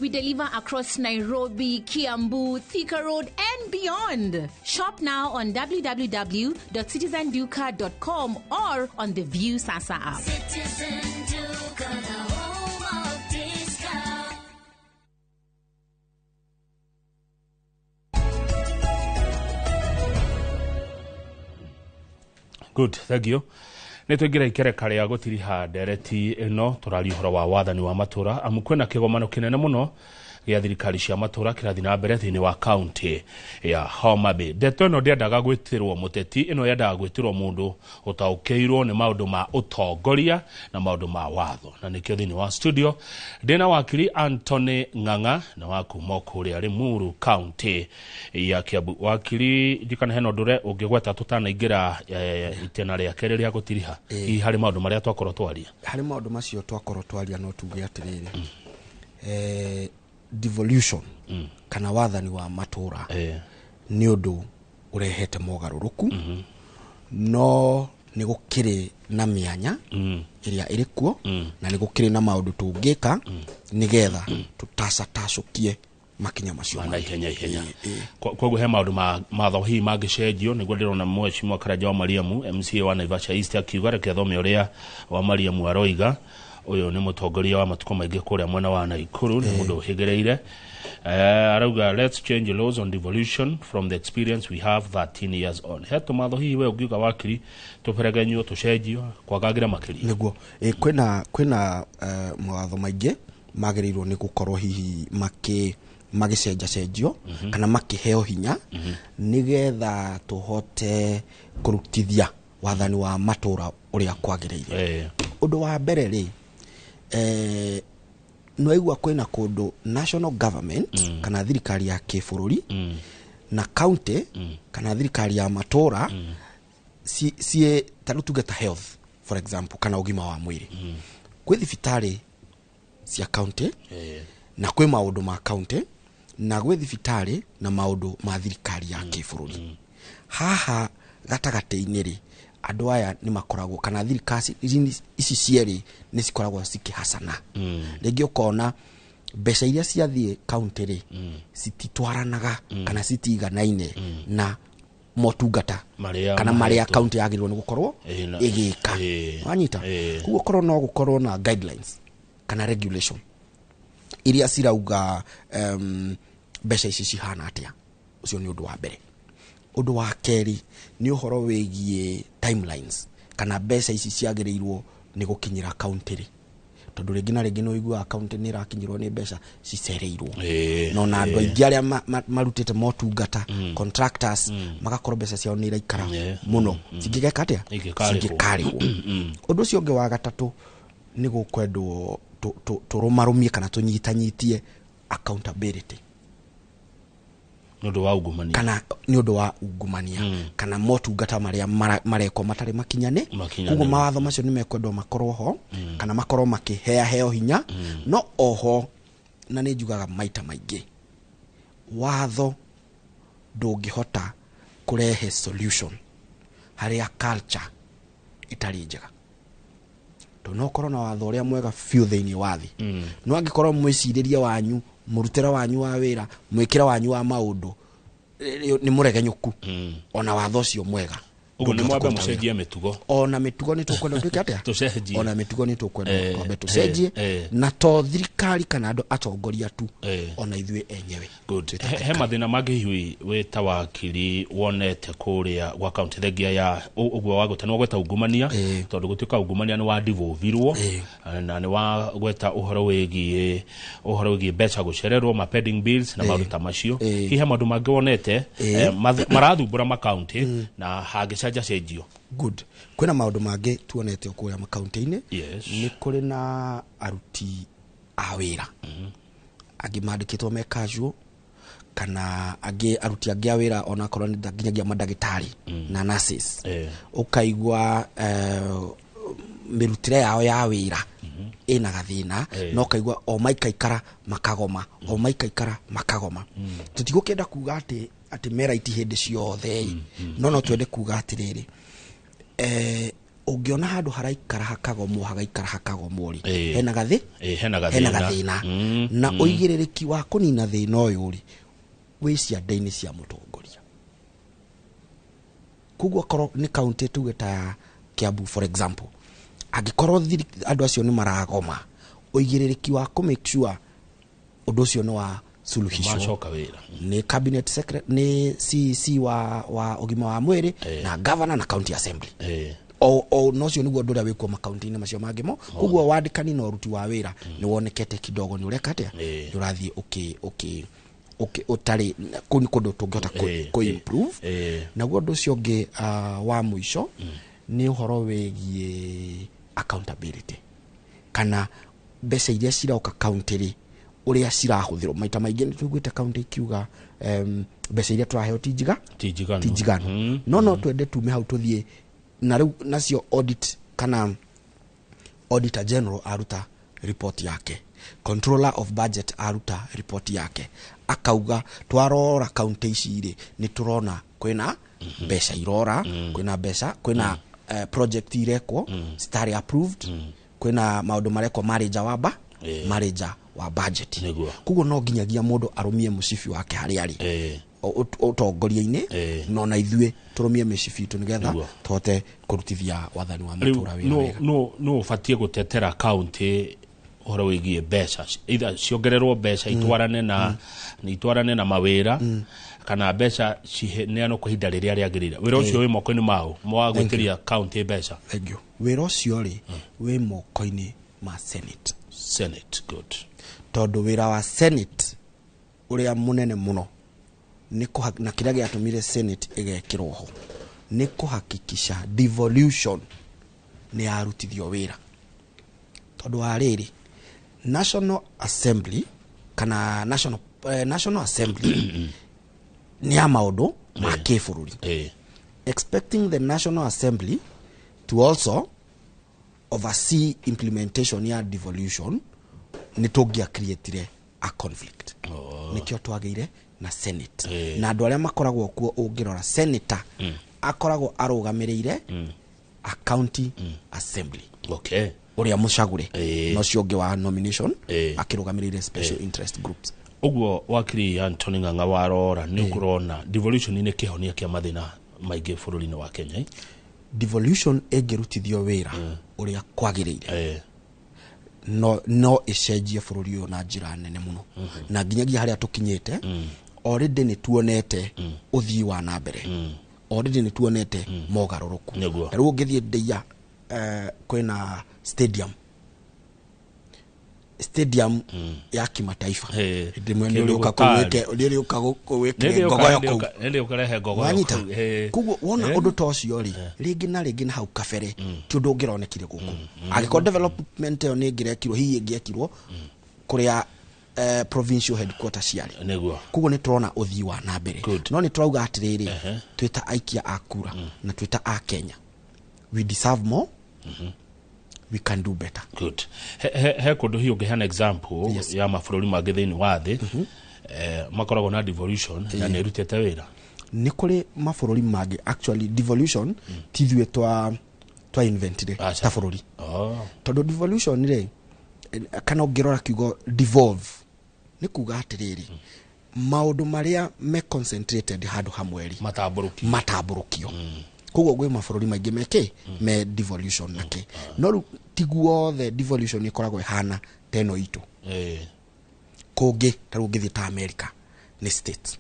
We deliver across Nairobi, Kiambu, Thika Road, and beyond. Shop now on www.citizenduca.com or on the View Sasa app. Citizen Duca, the home of discount. Good, thank you. Nitwingira ikereka ria gutiriha ndereti ino turari horo wa wathani wa matura amu kwena kigomano kinene muno gia thirikari cia matura kirathi na mbere thiini wa county ya Homa Bay. Ndeto ino ndiendaga gwitirwo muteti, ino yendaga gwitirwo mundu utaukeirwo ni maundu ma utongoria na maundu ma watho. Na nikio thiini wa studio ndina wakiri Anthony Ng'ang'a na wakuma kuria Limuru county ya Kiambu. Wakiri ndikana heno ndure ungigweta tutanaingira itena ria keri ria gutiriha i hari maundu maria twakorwo twaria. Hari maundu macio twakorwo twaria no tuge atiriri devolution kana wathani wa matura ni undu urehete mogaruruku no ni gukiri na mianya iria irikuo na ni gukiri na maundu tungika nigetha tutacukie makinya macio na ihenya koguo he maundu matho hi magicenjio niguo ndirona Mheshimiwa Karanja wa Mariamu MCA wa Naivasha East akiuga reke thome uria wa Mariamu aroiga uyu ni mutongoria wa matuko maingi kuria mwena wa Naikuru ni mundu higereire arauga let's change laws on devolution from the experience we have 13 years on. Heto matho hi we ugiuga wakiri tuperegenyo tucenjio kwagagira makiri niguo kwina mawatho maingi magirirwo ni gukorwo hihi magicenjio kana makiheo hinya nigetha tuhote kurutithia wathani wa matura uria kwagiriire. Undu wa mbere ri no igwa kwina kundu national government kana thirikari ya kibũrũri na county kana thirikari ya matura si tarutugeta health for example kana ugima wa mwiri kwi thibitari cia county na kwi maundu ma county na gwi thibitari na maundu ma thirikari ya kibũrũri. Haha gatagati-inĩ ri andu aya ni makoragwo kana thirikari ici cieri ni cikoragwo cikihasana ringi ukona mbeca iria ciathie county ri cititwaranaga kana citiganaine na motungata kana maria county yagirwo ni gukorwo igika wanyita kuo korwo no gukorwo na guidelines kana regulation iria cirauga mbeca ici cihana atia. Ucio ni undu wa mbere. Undu wa keri ni uhoro wegie timelines kana mbeca ici ciagirirwo ni gukinyira county ri tondu ringi na ringi no igua county ni rakinyirwo ni mbeca cicereirwo no na andu aingi aria marutite motungata contractors magakorwo mbeca ciao ni iraikara muno cingigeka atia cingikarihwo. Undu ucio ungi wa gatatu ni gukwendwo turumarumie kana tunyitanyitie accountability nundu wa ungumania kana ni undu wa ungumania kana motungata maria mareko matari makinyane. Kugo mawatho macio ni mekwendwo makorwo ho kana makorwo makihea heo hinya no oho na ni njugaga maita maingi watho ndungihota kurehe solution haria culture itari njega no korwo na watho uria mwega fiu thiini wathi no angikorwo mwiciriria wanyu murutira wanyu wa wira mwikira wanyu wa maundu ni muregenyuku ona watho cio mwega ugo ni mwabe mucenjie mitugo ona mitugo ni tukwenda twike atia tucenjie ona mitugo ni tukwenda twambe tucenjie na to thirikari kana andu atongoria tu ona ithuĩ enyewe good he mathina mangĩ hihi wĩta wakiri wonete kũrĩa gwa kaunti thengia ya ũguo wa gũtenwo gweta ungumania tondũ gũtuĩka ungumania nĩ wa divovirwo na nĩ wa gweta ũhoro wĩgiĩ mbeca gũcererwo ma pending bills na maũndũ ta macio hihi he maũndũ mangĩ wonete marathumbũra makaunti na hangĩcenja cenjio good kwĩna maũndũ mangĩ tuonete kũrĩa makaunti-inĩ nĩ kũrĩ na aruti a wĩra angĩ mandĩkĩtwo me casual kana angĩ aruti angĩ a wĩra ona korwo nĩ nginyagia mandagĩtarĩ na nurses ũkaigua mĩrutĩre yao ya wĩra ĩna gathĩna no kaigua o maikaikara makagoma tũtigũkĩenda kuga atĩ meraiti hĩndĩ ciothe no twende kuga atĩrĩrĩ ũngĩona handũ haraikara hakagomwo rĩ hena gathĩna na ũigĩrĩrĩki wa kũnina thĩna ũyũ rĩ wĩ ciande-inĩ cia mũtongoria koguo korwo nĩ kaunti tuge ta Kiambu for example angĩkorwo andũ acio nĩ maragoma ũigĩrĩrĩki wa make sure ũndũ ũcio nĩ wa suluhisho nĩ cabinet secretary nĩ CC wa ũgima wa mwĩrĩ na governor na county assembly o nocio nĩguo ũndũ ũrĩa wĩkuo makaunti-inĩ macio mangĩmo koguo wandĩkani na ũruti wa wĩra nĩ wonekete kidogo nĩ ũreka atĩa nĩ ũrathiĩ ũtarĩ kũndũ tũngĩhota kũ-improve naguo ũndũ ũcio ũngĩ wa mũico nĩ ũhoro wĩgiĩ accountability kana mbeca iria ciroka county-rĩ ũrĩa cirahũthĩrwo maita maingĩ nĩ tũiguĩte county ikiuga mbeca iria tũraheo ti njiganu no twende tume hau tũthiĩ na rĩu nacio audit kana auditor general aruta report yake controller of budget aruta report yake akauga twarora county ici-rĩ nĩ tũrona kwĩna mbeca irora kwĩna project irekwo starry approved kwĩna maũndũ marekwo marĩnja wa budget koguo no nginyagia mũndũ arũmie mũcibi wake harĩa arĩ ũtongoria-inĩ no na ithuĩ tũrũmie mĩcibi itũ nĩgetha tũhote kũrutithia wathani wa matũra wĩra no ũbatiĩ gũtetera county ũhoro wĩgiĩ mbeca either ciongererwo mbeca itwarane na mawĩra kana mbeca ciheanwo kwa ihinda rĩrĩa rĩagĩrĩire wĩra ũcio wĩ moko-inĩ mao wa gwĩkĩria county mbeca wĩra ũcio rĩ wĩ moko-inĩ ma senate good tondũ wĩra wa senate ũrĩa mũnene mũno na kĩrĩa gĩatũmire senate ĩgekĩrwo ho nĩ kũhakikisha devolution nĩ yarutithio wĩra tondũ wa rĩrĩ National Assembly kana National Assembly ni ya maũndũ ma kĩbũrũri expecting the National Assembly to also oversee implementation ya devolution nĩ tũngĩa create a conflict nĩkĩo twagĩire na Senate na andũ arĩa makoragwo kuo ũngĩrora senator akoragwo arũgamĩrĩire a county assembly ũrĩa mũcagũre no cio ũngĩ wa nomination akĩrũgamĩrĩire special interest groups ũguo wakiri Anthony Ng'ang'a warora nĩ ũkũrona devolution nĩ kĩhonia kĩa mathĩna maingĩ bũrũri-inĩ wa Kenya devolution ĩngĩrutithio wĩra ũrĩa kwagĩrĩire no ĩcenjie bũrũri ũyũ na njĩra nene mũno na nginyagia harĩa tũkinyĩte already nĩ tuonete ũthii wa na mbere already nĩ tuonete mogarũrũku na rĩu ũngĩthiĩ Ndeia kwĩna stadium ya kimataifa nĩrĩũka kũwĩke ngogoyo koguo wona ũndũ ta ũcio rĩ rĩngĩ na rĩngĩ na hau kabere ti ũndũ ũngĩronekire gũkũ angĩkorwo development ĩyo nĩ ĩngĩrekirwo hihi ĩngĩekirwo kũrĩa provincial headquarters ciarĩ koguo nĩ tũrona ũthii wa na mbere no nĩ tũrauga atĩrĩrĩ twĩta aikia a kura na twĩta a Kenya we deserve more we can do better good he kũndũ hiyo ngĩheana example ya mabũrũri mangĩ thĩinĩ wa thĩ makoragwo na devolution na nĩ ĩrutĩte wĩra nĩ kũrĩ mabũrũri mangĩ actually devolution ti ithuĩ twa inventire ta bũrũri tondũ devolution rĩ kana ũngĩrora kiugo devolve nĩ kuga atĩrĩrĩ maũndũ marĩa me concentrated handũ hamwe rĩ matambũrũkio koguo gwĩ mabũrũri maingĩ meke me devolution nake no rĩu tiguothe devolution ĩkoragwo ĩhana teno itũ kũngĩ ta rĩu ũngĩthiĩ ta America nĩ state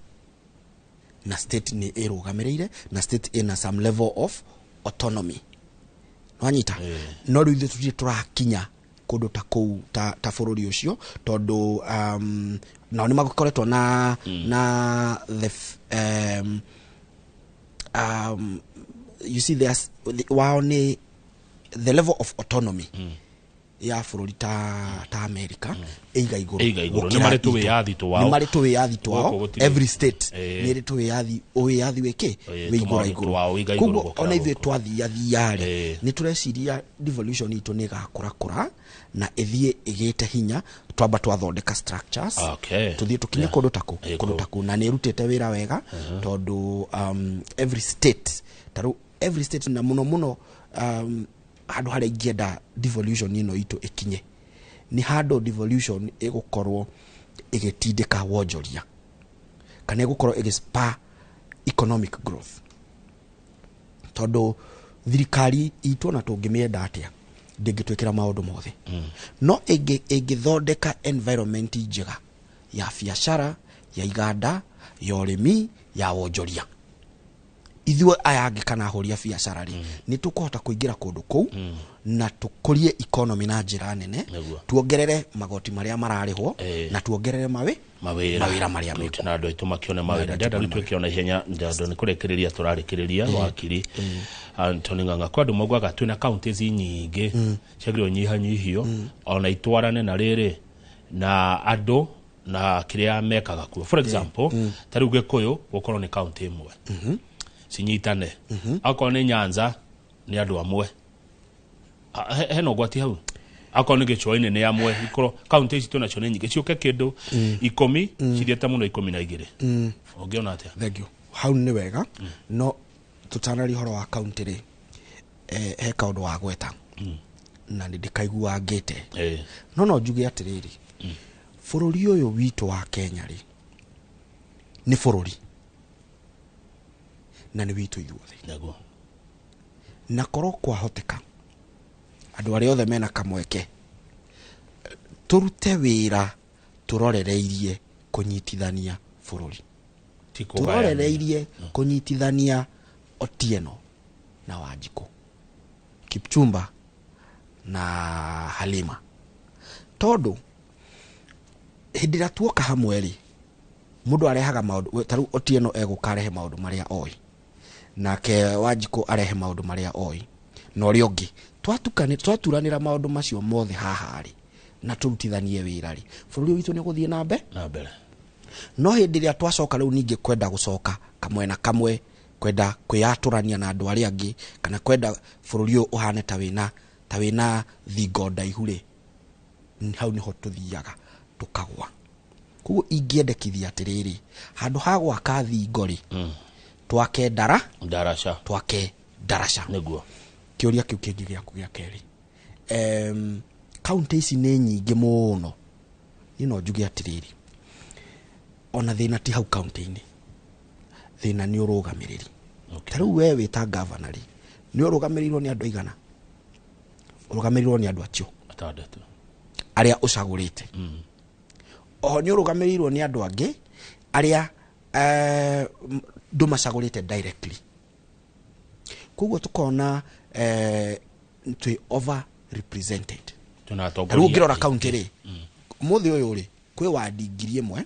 na state nĩ ĩrũgamĩrĩire na state ĩna some level of autonomy nwanyita no rĩu ithuĩ tũtirĩ tũrakinya kũndũ ta kũu ta bũrũri ũcio tondũ nao nĩ magũkoretwo na the you see there's wao nĩ the level of autonomy ya bũrũri ta America ĩiga igũrũ nĩ marĩ tũwĩyathi twao every state nĩ ĩrĩ tũwĩyathi wĩkĩ wĩ igũrũ koguo ona ithuĩ twathiathiarĩ nĩ tũreciria devolution itũ nĩ ĩgakũrakũra na ĩthiĩ ĩgĩte hinya twamba twathondeka structures tũthiĩ tũkinye kũndũ ta kũu na nĩ ĩrutĩte wĩra wega tondũ every state tarũ every state na mũno handũ harĩa ingĩenda devolution ĩno itũ ĩkinye nĩ handũ devolution ĩgũkorwo ĩgĩtindĩka wonjoria kana ĩgũkorwo ĩgĩspur economic growth tondũ thirikari itũ na tũngĩmĩenda atĩa ndĩngĩtwĩkĩra maũndũ mothe no ĩngĩthondeka environment njega ya biacara ya iganda ya ũrĩmi ya wonjoria ithuĩ aya angĩ kana ahũria biacara rĩ nĩ tũkũhota kũingĩra kũndũ kũu na tũkũrie economy na njĩra nene tuongerere magoti marĩa mararĩhwo na tuongerere mawĩra marĩa mekuo na andũ aitũ makĩone mawĩra ndenda rĩu twĩkĩona ihenya ndendo nĩ kũrekereria tũrarĩkĩrĩria wakiri Anthony Ng'ang'a kwa andũ maugaga twĩna counties nyingĩ ciagĩrĩirwo nyihanyihio ona itwarane na rĩrĩ na andũ na kĩrĩa mekaga kuo for example ta rĩu Gĩkũyũ gũkorwo nĩ county ĩmwe sinyitane akorwo nĩ Nyanza nĩ andũ amwe heno gwati hau akorwo nĩ Gĩcũa-inĩ nĩ amwe ikorwo county ici tunacio nĩ nyingĩ ciũke kĩndũ 10 cithiĩte mũno 12 ũngĩona atĩa thank you hau nĩ wega no tũtanari horo wa county rĩ he kaũndũ wa gweta na nĩ ndĩkaiguangĩte no njuge atĩrĩrĩ bũrũri ũyũ witũ wa Kenya rĩ nĩ bũrũri na nĩ witũ ithuothe na korwo kwahoteka andũ arĩa othe mena kamweke tũrute wĩra tũrorereirie kũnyitithania bũrũri tũrorereirie kũnyitithania Otieno na Wanjikũ Kipchumba na Halima tondũ hĩndĩ ĩrĩa tuoka hamwe rĩ mũndũ arehaga maũndũ tarĩu Otieno egũkarehe maũndũ marĩa oĩ nake Wanjikũ arehe maũndũ marĩa oĩ na ũrĩa ũngĩ twaturanĩra maũndũ macio mothe haha rĩ na tũrutithanie wĩra rĩ bũrũri witũ nĩ gũthiĩ na mbere no hĩndĩ ĩrĩa twacoka rĩu ningĩ kwenda gũcoka kamwe kwenda kwĩyatũrania na andũ arĩa angĩ kana kwenda bũrũri ũyũ ũhane ta wĩna thingo ndaihu rĩ hau nĩho tũthiaga tũkagwa koguo ingĩendekithia atĩrĩrĩ handũ ha gwaka thingo rĩ twake ndaraca nĩguo kĩũria kĩu kĩngĩ gĩaku gĩa kerĩ county ici nĩ nyingĩ mũno no njuge atĩrĩrĩ ona thĩna ti hau county-inĩ thĩna nĩ ũrũgamĩrĩri ta rĩu we wĩta governor rĩ nĩ ũrũgamĩrĩirwo nĩ andũ aigana ũrũgamĩrĩirwo nĩ andũ acio arĩa ũcagũrĩte oho nĩ ũrũgamĩrĩirwo nĩ andũ angĩ arĩa ndũmacagũrĩte directly koguo tũkona twĩ over represented rĩu ũngĩrora county rĩ mũthĩ ũyũ rĩ kwĩ wadi 1,000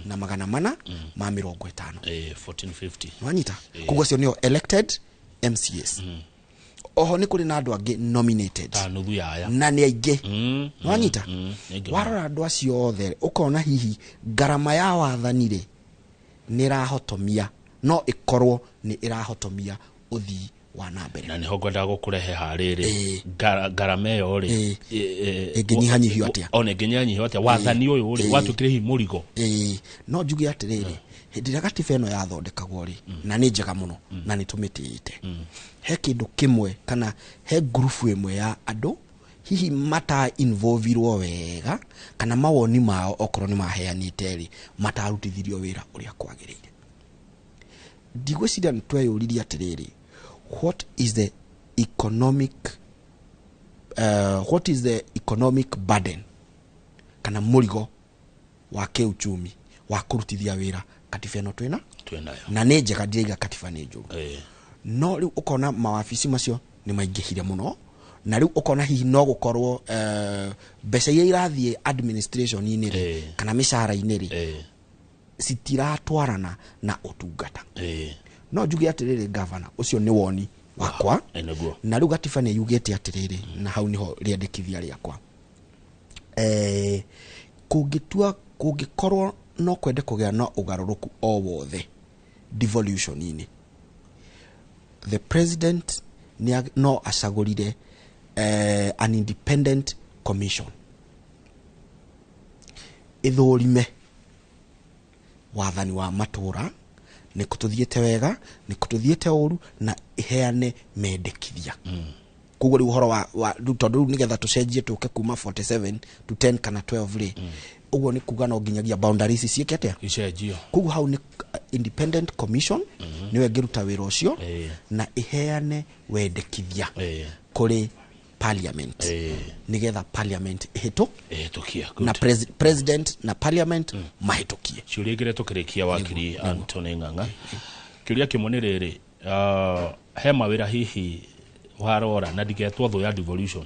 na 450 1450 wanyita koguo cio nĩo elected MCAs oho nĩ kũrĩ na andũ angĩ nominated na nĩ aingĩ wanyita warora andũ acio othe ũkona hihi garama ya wathani rĩ nĩ ĩrahotomia no ĩkorwo nĩ ĩrahotomia ũthii wa nambere na niho ngwenda gũkũrehe harĩrĩ garama ĩyo rĩ ĩngĩnyihanyihio atĩa ona ĩngĩnyihanyihio atĩa wathani ũyũ rĩ watũkire hihi mũrigo no njuge atĩrĩrĩ hĩndĩ ĩrĩa gatiba ĩno yathondekagwo rĩ na nĩ njega mũno na nĩ tũmĩtĩĩte he kĩndũ kĩmwe kana he grupu ĩmwe ya andũ hihi mata involvirwo wega kana mawoni mao okorwo nĩ maheanĩte rĩ matarutithirio wĩra ũrĩa kwagĩrĩire ndigwĩciria nĩ tweyũririe atĩrĩrĩ what is the economic burden kana murigo wa kiuchumi wa kurutithia wira katiba ino twina na nĩ njega ndiga katiba nĩ njũru no rĩu ukona mawabici macio nĩ maingĩhire mũno na rĩu ukona hihi no gũkorwo mbeca iria irathiĩ administration-inĩ rĩ kana mĩcara-inĩ rĩ citiratwarana na ũtungata no njuge atĩrĩrĩ governor ũcio nĩ woni wakwa na rĩu gatiba nĩ yugĩte atĩrĩrĩ na hau niho rĩandĩkithia rĩakwa kũngĩkorwo no kwende kũgĩa na ũgarũrũku o wothe devolution-inĩ the president no acagũrire an independent commission ithũrime wathani wa matũra nĩ kũtũthiĩte wega nĩ kũtũthiĩte ũru na iheane mendekithia koguo rĩu ũhoro wa tondũ nĩgetha tũcenjie tũke kuma 47 to 10 kana 12 rĩ ũguo nĩ kuga no nginyagia boundaries ciĩkete icenjio koguo hau nĩ independent commission nĩwe ngĩruta wĩra ũcio na iheane wendekithia kũrĩ parliament nigetha parliament ihitukie na president na parliament mahitukie ciuria igire tukirikia wakiri Anthony Ng'ang'a kiria kimwe riri he mawira hihi warora na ndigetwo thu ya devolution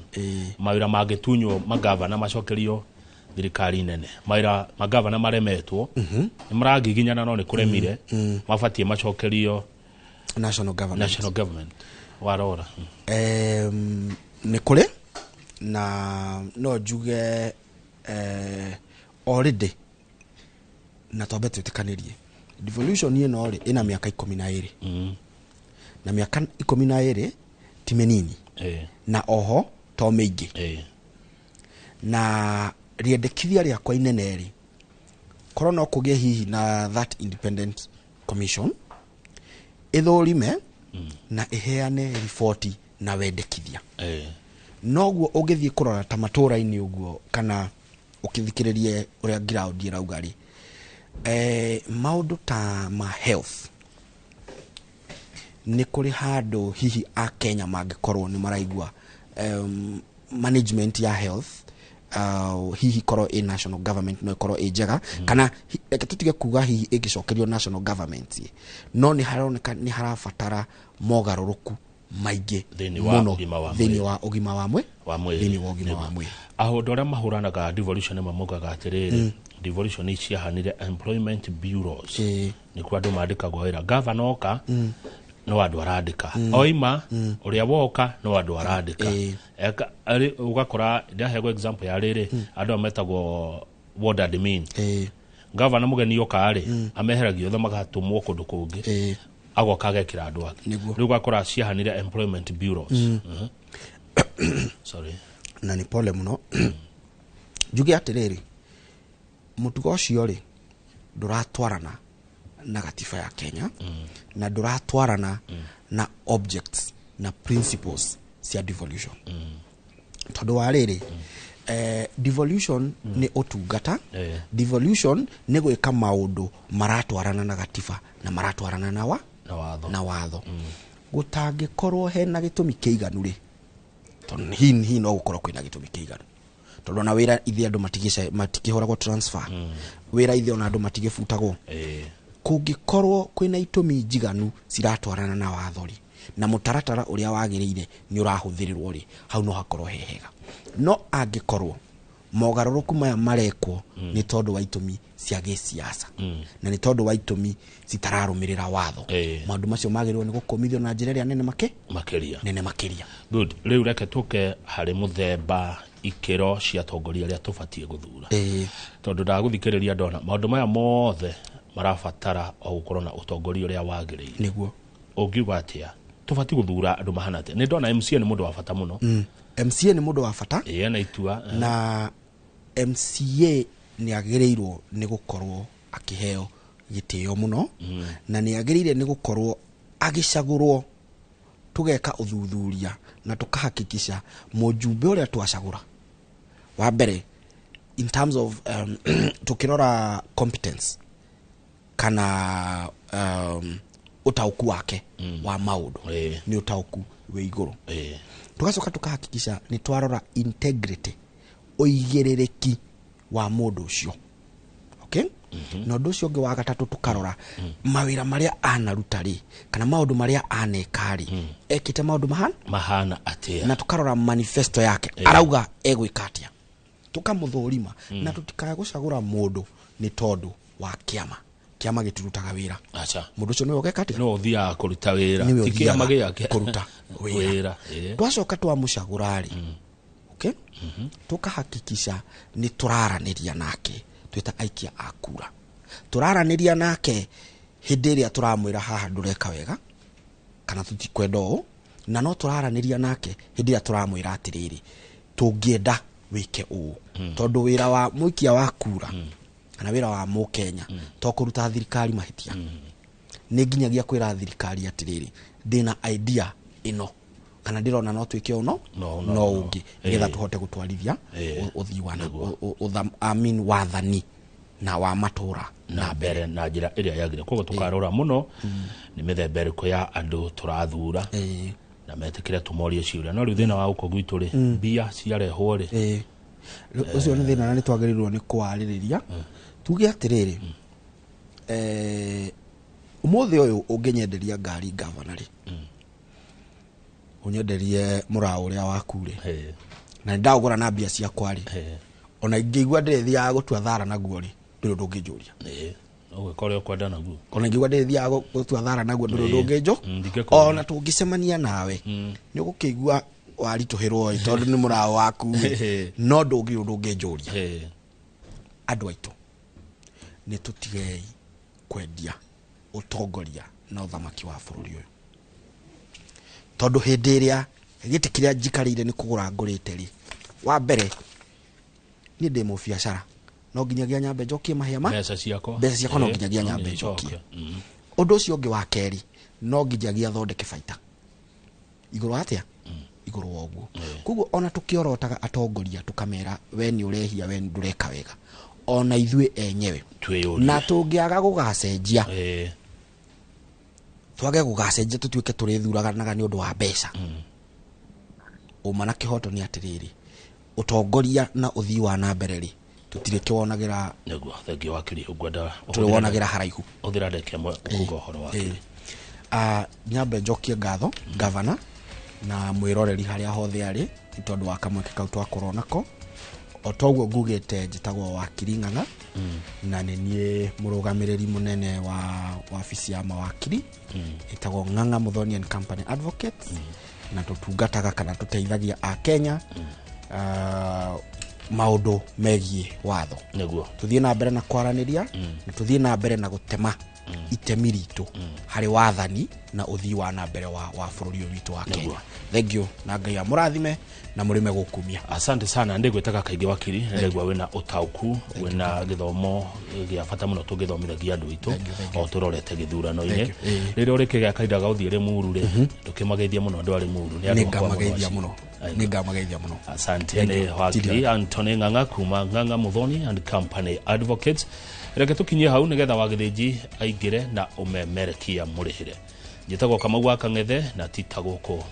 mawira mangitunyo magavana macokerio thirikari nene mawira magavana maremetwo ni maragiginyana no ni kuremire mabatie macokerio national government warora nĩ kũrĩ na no njuge already na twambe twĩtĩkanĩrie devolution ĩno rĩ ĩna mĩaka 12 na mĩaka 12 ti mĩnini na oho to mĩingĩ na rĩendekithia rĩakwa inene rĩ korwo no kũgĩe hihi na that independent commission ithũrime na iheane riboti na wendekithia noguo ũngĩthiĩ kũrora ta matũra-inĩ ũguo kana ũkĩthikĩrĩrie ũrĩa ground ĩrauga rĩ maũndũ ta ma health nĩ kũrĩ handũ hihi a Kenya mangĩkorwo nĩ maraigua management ya health hihi korwo national government no ikorwo njega kana tutige kuga hihi ĩngĩcokerio national government no nĩ haroneka nĩ harabatara mogarũrũku maingĩ mũno thĩinĩ wa ũgima wa mwĩrĩ aho ndora mahuranaga devolution mamugaga atĩrĩrĩ devolution iciahanire employment bureaus nĩ kwa andũ mandĩkagwo wĩra governor oka no andũ arandĩka oima ũrĩa woka no andũ arandĩka ugakora ndahego example ya rĩrĩ andũ metagwo ward admin governor mugeni oka rĩ ameheragio tho magatumwo kũndũ kũngĩ agoka agekĩra andũ ake rĩu ugakora ciahanire employment bureaus sorry na nĩ pole mũno njuge atĩrĩrĩ mũtugo ũcio rĩ ndũratwarana na gatiba ya Kenya na ndũratwarana na objects na principles cia devolution tondũ wa rĩrĩ devolution nĩ ũtungata devolution nĩ gwĩka maũndũ maratwarana na gatiba na maratwarana na watho gũtangĩkorwo hena gĩtũmi kĩiganu rĩ tondũ hihi no gũkorwo kwĩna gĩtũmi kĩiganu tondũ na wĩra ithe andũ matikĩhoragwo transfer wĩra ithe ona andũ matigĩbutagwo kũngĩkorwo kwĩna itũmi njiganu ciratwarana na watho rĩ na mũtaratara ũrĩa wagĩrĩire nĩ ũrahũthĩrĩrwo rĩ hau no hakorwo hehega no angĩkorwo mogarũrũku maya marekwo nĩ tondũ wa itũmi cia gĩsiasa na nĩ tondũ wa itũmi citararũmĩrĩra watho maũndũ macio magĩrĩirwo nĩ gũkũmithio na njĩra ĩrĩa nene makĩria good rĩu reke tũke harĩ mũthemba ikĩro cia atongoria arĩa tũbatiĩ gũthura tondũ ndagũthikĩrĩria ndona maũndũ maya mothe marabatara o gũkorwo na ũtongoria ũrĩa wagĩrĩire nĩguo ũngiuga atĩa tũbatiĩ gũthura andũ mahana atĩa nĩ ndona MCA nĩ mũndũ wa bata mũno MCA nĩ mũndũ wa bata na itua na MCA nĩ agĩrĩirwo nĩ gũkorwo akĩheo gĩtĩo mũno na nĩ agĩrĩire nĩ gũkorwo agĩcagũrwo tũgeka ũthuthuria na tũkahakikisha mũjumbe ũrĩa twacagũra wa mbere in terms of tukirora competence kana utauku wake wa maundu ni utauku we iguru tugacoka tukahakikisha ni twarora integrity oigirereki wa mundu ucio okay na undu ucio ungi wa gatatu tukarora mawira maria anaruta ri kana maundu maria aneka ri ekite maundu mahana atia na tukarora manifesto yake arauga egwika atia tukamuthurima na tutikae gucagura mundu ni tondu wa kiama giturutaga wira acha mundu ucio niwe ogeka atia no thia kuruta wira tikiama giake kuruta wira twacoka twamucagura ri okay tukahakikisha ni turaraniria nake twita aikia akura turaraniria nake hindi iria turamwira haha ndureka wega kana tutikwenda o na no turaraniria nake hindi iria turamwira atiriri tungienda wike u tondu wira wa muikia wa kura kana wira wa Mukenya to kuruta thirikari mahitia ni nginyagia kwira thirikari atiriri ndina idea ino kana ndirona no twike uno no ungi ngetha tuhote gutwarithia uthii wa wathani na wa matura na mbere na njira iria yagire koguo tukarora muno ni mithemba iriku ya andu turathura na metikire tumorie ciuria no riu thina wa uko gwitu ri mbia ciarehwo ri ucio ni thina na ni twagirirwo ni kwaririria tuge atiriri umuthi uyu unginyenderia ngari governor ri unyenderie murao uria waku ri na ndagura na mbia cia kwari ona ingigwa ndithia gutua thara naguo ri ndiro ndungijuria no gukore kwenda naguo ona ingigwa ndithia gutua thara naguo ndiro ndungijo ona tungicemania nawe ni gukigwa warituhirwo tondu ni murao waku no ndungijuria andu aitu ni tutigei kwendia utongoria na uthamaki wa bururi uyu tondu hindi iria gite kiria njikarire ni kugura ngurite ri wa mbere ni ndi mu biashara no nginyagia nyambe njokie mahema mbeca ciako no nginyagia nyambe njokie undu ucio ungi wa keri no nginyagia thondeke baita iguru atia iguru woguo kuguo ona tukiorotaga atongoria tukamera we ni urehia we ndureka wega ona ithue enyewe na tungiaga gugacenjia twage gugacenjia tutuike turithuraganaga ni undu wa mbeca uma na kihoto ni atiriri utongoria na uthii wa na mbere ri tutire kiwonagira neguo thengi wakiri ugwenda tuwonagira haraihu uthira ndeke kugo horo wakiri nyambe njokie ngatho governor na mwiroreri haria hothe ari tondu wa kamwe kau twa koronako otoguo ngugite njitagwo wakiri Ng'ang'a na nie murugamiriri munene wa ofisi ya mawakiri itagwo Ng'ang'a Muthoni and Company Advocates na tutungataga kana tuteithagia a Kenya maundu megie watho neguo tuthie na mbere na kwaraniria na tuthie na mbere na gutema itemi ritu hari wathani na uthii wa na mbere wa bururi witu wa Kenya. Thank you na Ngai amurathime na murime gukumia. Asante sana ndi gwetaka kaigi wakiri ndegwa wena utauku wena githomo gia bata muno tungithomithagia andu itu o turorete githurano-ini riri urike gia kaidaga uthiire muru ri tukimageithia muno andu ari muru ni andu ngamageithia muno asante ni wakiri Anthony Ng'ang'a kuma Ng'ang'a Muthoni and Company Advocates reke tukinyie hau nigetha wagithinji aingire na umemerekia murihire njitagwo Kamau wa Kang'ethe na titagwo kuma